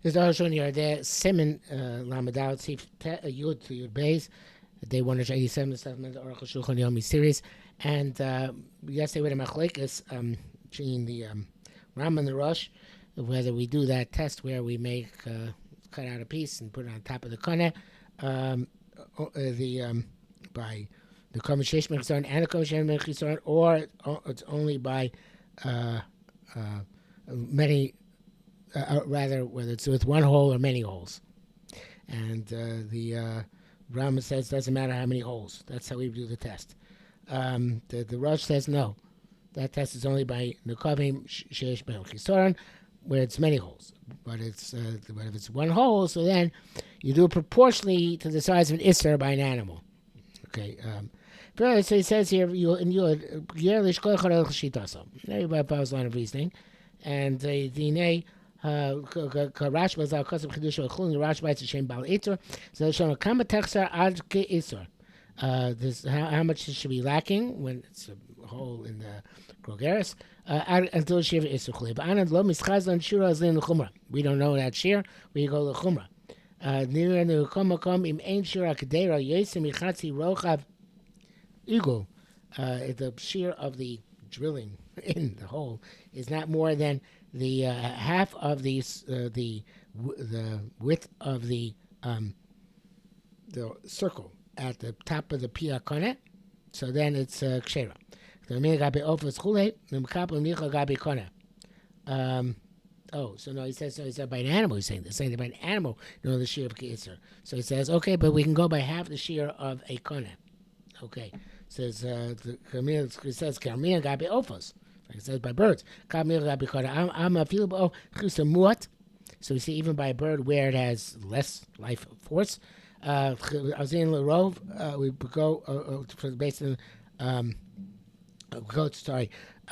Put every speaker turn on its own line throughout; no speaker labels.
Is the HaShulchan Yardeh Simon Lamadal Sif Yud to Yud Beis, day 187, the Supplemental Arukh HaShulchan Yomi series. And yesterday with a machlekes between the Ram and the Rosh, whether we do that test where we make cut out a piece and put it on top of the koneh, by the Kama Shesh Mechisaron and the Kama Shesh Mechisaron, or it's only by many. Rather, whether it's with one hole or many holes. And the Rama says doesn't matter how many holes. That's how we do the test. The Rosh says no. That test is only by Nukavim Sheish Bechisoran, where it's many holes. But if it's one hole, so then you do it proportionally to the size of an Isser by an animal. Okay. So he says here, everybody follows line of reasoning. And the Dine. Rash was our custom Chidush Chulin. Rash writes the same Bal Itur. So they show Kama Texar Ad Ke Isur. This how much should be lacking when it's a hole in the Grogeris until Shiva Isur Chulin. But Anad Lo Mischazlan Shura Zlin Chumra. We don't know that shear. We go to Chumra. Near the Komakom im Ein Shura Kedera Yesem Yichatzi Rochav Igul. The shear of the drilling in the hole is not more than the half of the width of the circle at the top of the pia kone, so then it's kshera. So no, he says by an animal. He's saying that by an animal, the shear of keiser. So he says, okay, but we can go by half the shear of a kone. Okay, says it says karmina gabi ofos. Like it says by birds. So we see even by a bird where it has less life force. We go based on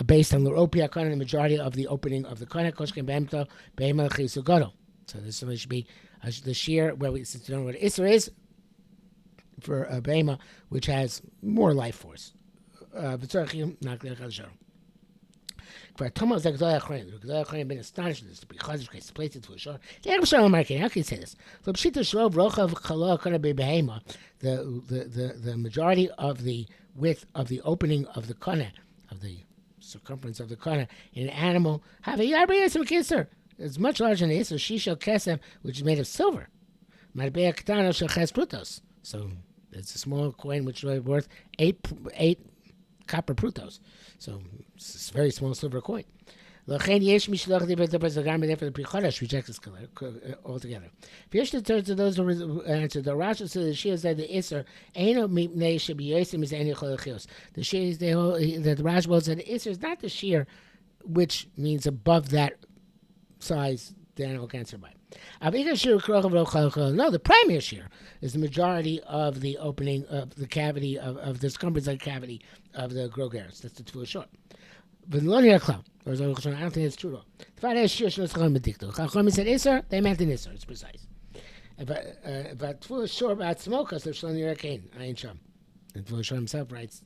based on L'Ropia Kana, the majority of the opening of the Kana Koshkin Bemto Beima Chisugodo. So this should be the shear where we since you don't know what Isser is for a Beima, which has more life force. For Thomas the Gdol Achronim been astonished at this because it's placed into a shore. How can you say this? So Pshita Shrov Rochav Chala Kana Behema, the majority of the width of the opening of the kana, of the circumference of the kana in an animal, have a Yarbayasam Kisser. It's much larger than this, or Shisha Kesem, which is made of silver. Marbea Katano Shaches Prutos. So it's a small coin which is worth eight copper prutos. So it's a very small silver coin. Rejects this altogether. If you turn to those who answer, the Rashi says the Shia said the Isser Eino Mipnei should be Yosim is any Cholachios. The Shia is the Rashi said the Isser is not the shear, which means above that size the animal can survive. No, the primary shear is the majority of the opening of the cavity of the circumference of the cavity of the grogeris. That's the tefillah short. But I don't think it's true though. If I had shear, Chacham said Isser, they meant an Isser. It's precise. But tefillah short about smoke, so Shalom Yerakain, I ain't sham. And tefillah short himself writes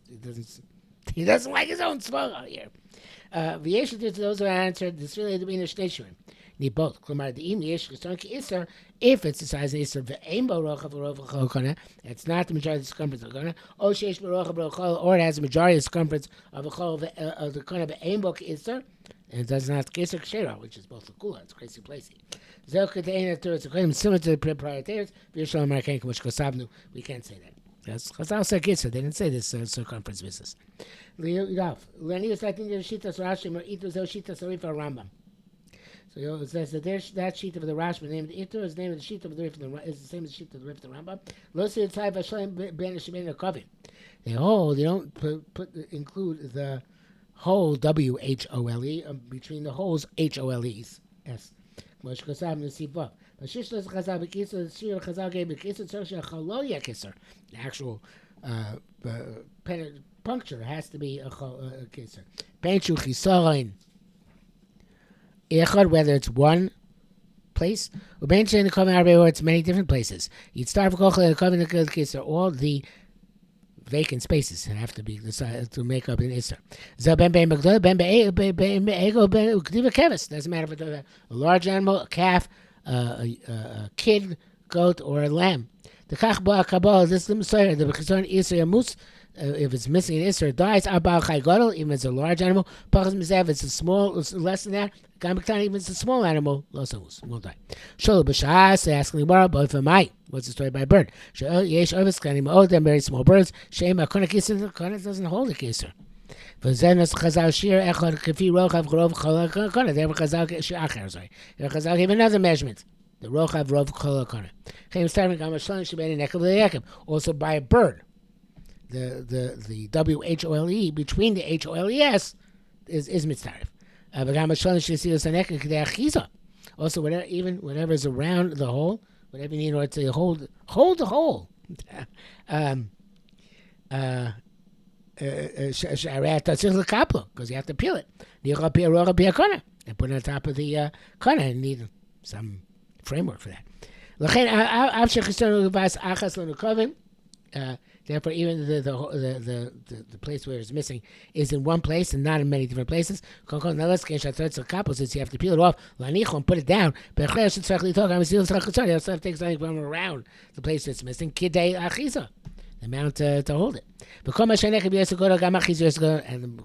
he doesn't like his own smoke out here. V'yesh to those who answered this really had to be in a station. Need both. If it's the size of Isser, it's not the majority of the circumference of the Kona, or it has the majority of the circumference of the Kona, and it does not Kisser Kshera, which is both the Kula. It's crazy placey. Similar to the prior tears, we can't say that. Yes, Chazal said Kisser. They didn't say this circumference business. Leonidas, I think there's Shitas Rashi, Mar'itos, Shitas Arifa Rambam. So it says that that sheet of the Rashba named Itur is named the sheet of the Rif is the same as the sheet of the Rif the Rambam. Lo see it's Haiv Hashem Ben Shemin Kovim. They don't include the hole WHOLE between the holes HOLEs. Yes. Mosh Kosam Nesiva. But Shishlas Chazal Bekisar, Shir Chazal gave Bekisar, Tzorcha Chaloya Kisar. The actual puncture has to be a Kisar. Penchu Chisarin. Whether it's one place, or it's many different places. You'd start with all the vacant spaces have to be decided to make up an Isser. Doesn't matter if it's a large animal, a calf, a kid goat or a lamb. The kachba kabbalah, this is the the chizon iser yamus. If it's missing an iser, dies abal chay gadol, even if it's a large animal. Pachas mizav, if it's a small, it's less than that. Gam even if it's a small animal, losamus won't die. Sholo b'shas, they ask Limara, both of my. What's the story by a bird? Yesh ovis kanim, oh, they're very small birds. Shem akona kiser, the kona doesn't hold a kiser. V'zenas chazal shir echad kefi rochav grov chol kona. They have a chazal shir acher, sorry. They have a chazal give another measurement. The rochav rov chol kona. Also by a bird. The WHOLE between the HOLES is mitzaref. Also, whatever is around the hole, whatever you need in order to hold the hole. Because you have to peel it. And put it on top of the kana and need some framework for that. Therefore, even the place where it's missing is in one place and not in many different places. Since you have to peel it off, and put it down. You also have to take something from around the place that's missing. The amount to hold it. And the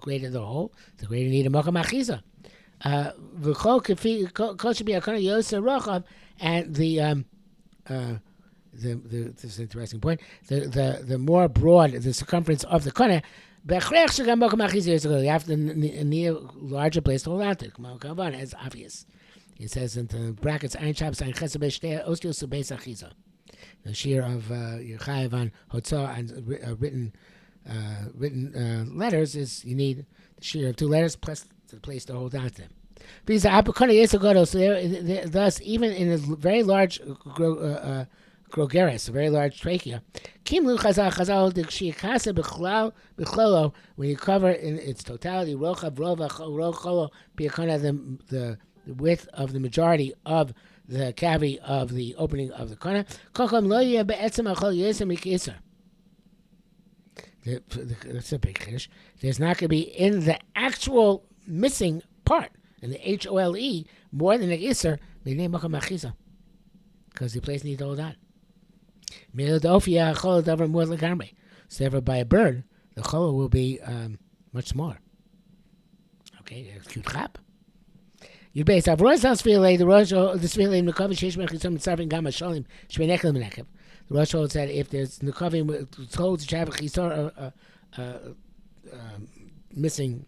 greater the hole, the greater you need a makam achiza. And this is an interesting point. The more broad the circumference of the kana, you have to need a larger place to hold on to. It's obvious. It says in the brackets, the shear of Yechayev on Hotzah and written letters is you need the shear of 2 letters plus the place to hold on to them. So thus, even in a very large grogeres, a very large trachea, when you cover in its totality, the width of the majority of the cavity of the opening of the kana, that's a big chiddush. There's not going to be in the actual missing part, in the HOLE, more than the iser, because the place needs to hold on. So therefore, by a bird, the cholo will be much smaller. Okay, a cute chap. You base the Rosh the Rosh holds that if there's nekavim holds to have a chisar missing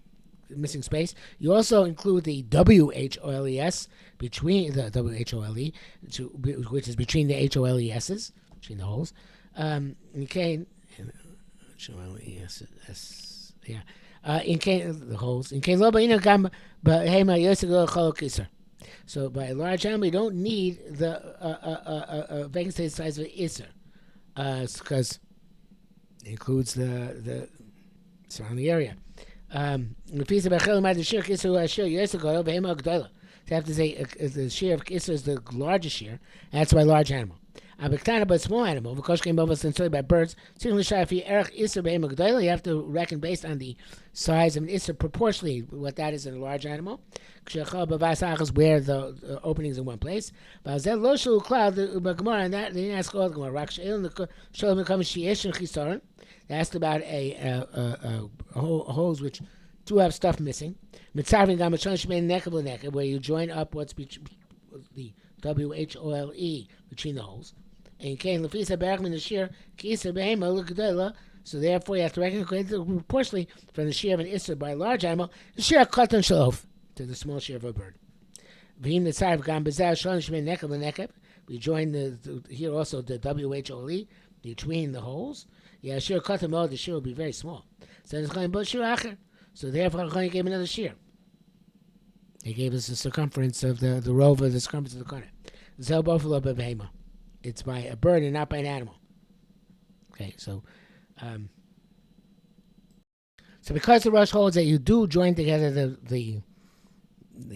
space, you also include the WHOLES between the WHOLE, which is between the HOLESs, between the holes. Okay, HOLES, yeah. In case the holes. In case so by a large animal, you don't need the vacancy size of the iser, because it includes the surrounding area. To have to say the shear of iser is the largest shear, and that's by large animal. But small animal, because came over by birds, you have to reckon based on the size of an iser proportionally what that is in a large animal. Where the openings in one place. And that they didn't ask all the Gemara. They asked about a holes which do have stuff missing. Where you join up what's the WHOLE between the holes. And came Lafisa Bergman the shear, Kisa Behema Lukadela. So therefore you have to reckon proportionally from the shear of an iser by a large animal, the shear Katan Shalof to the small shear of a bird. V'im the tzar v'gam b'zeh shon shmei nekev l'nekev. We join the here also the WHOLE between the holes. Yeah, shear Katan the shear will be very small. So it's going to shear acher. So therefore Chachamim gave another shear. They gave us the circumference of the rova, the circumference of the corner. Zel bofelo b'behema. It's by a bird and not by an animal. Okay, so because the Rosh holds that you do join together the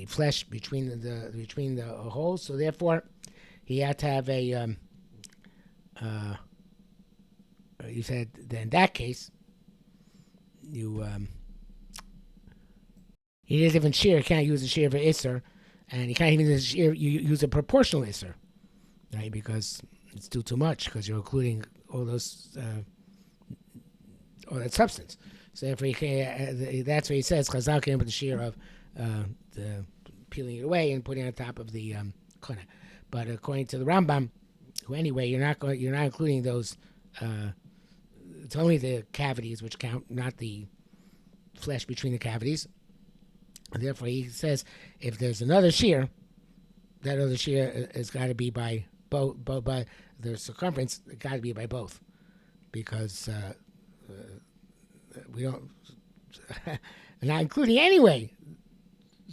flesh between the holes, so therefore he had to have a you said that in that case you need a different shear. You can't use a shear for iser And you can't even you use a proportional isser, right? Because it's too much because you're including all those all that substance. So therefore, that's what he says. Chazal came with the shear of the peeling it away and putting it on top of the kona. But according to the Rambam, who anyway you're not including those. It's only the cavities which count, not the flesh between the cavities. And therefore, he says if there's another shear, that other shear has got to be by both. By the circumference, it got to be by both, because we don't. Not including anyway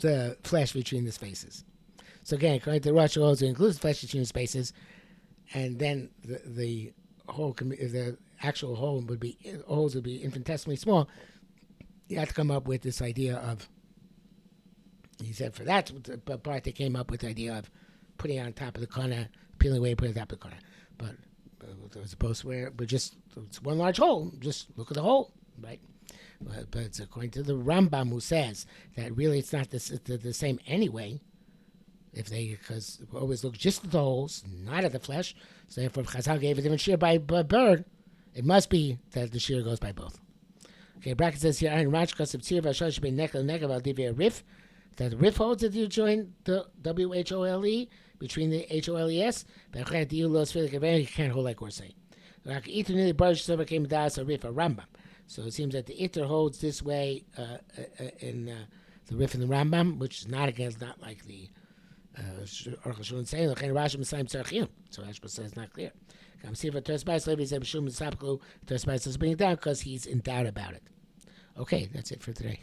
the flesh between the spaces. So again, according to the Rosh, also includes flesh between the spaces, and then the hole, the actual hole holes would be infinitesimally small. You have to come up with this idea of. He said for that part they came up with the idea of putting it on top of the corner, peeling away, putting it on top of the corner. But as opposed to where it's one large hole, just look at the hole, right? But it's according to the Rambam, who says that really it's not the same anyway. Because we always look just at the holes, not at the flesh. So therefore, if Chazal gave a different shear by bird, it must be that the shear goes by both. Okay, bracket says here, Rif, that the Rif holds that you join the WHOLE between the HOLES, but you can't hold like we're saying. So it seems that the Iter holds this way in the Rif and the Rambam, which is not like the Arukh HaShulchan saying, so Rashi says it's not clear. Says bring it down because he's in doubt about it. Okay, that's it for today.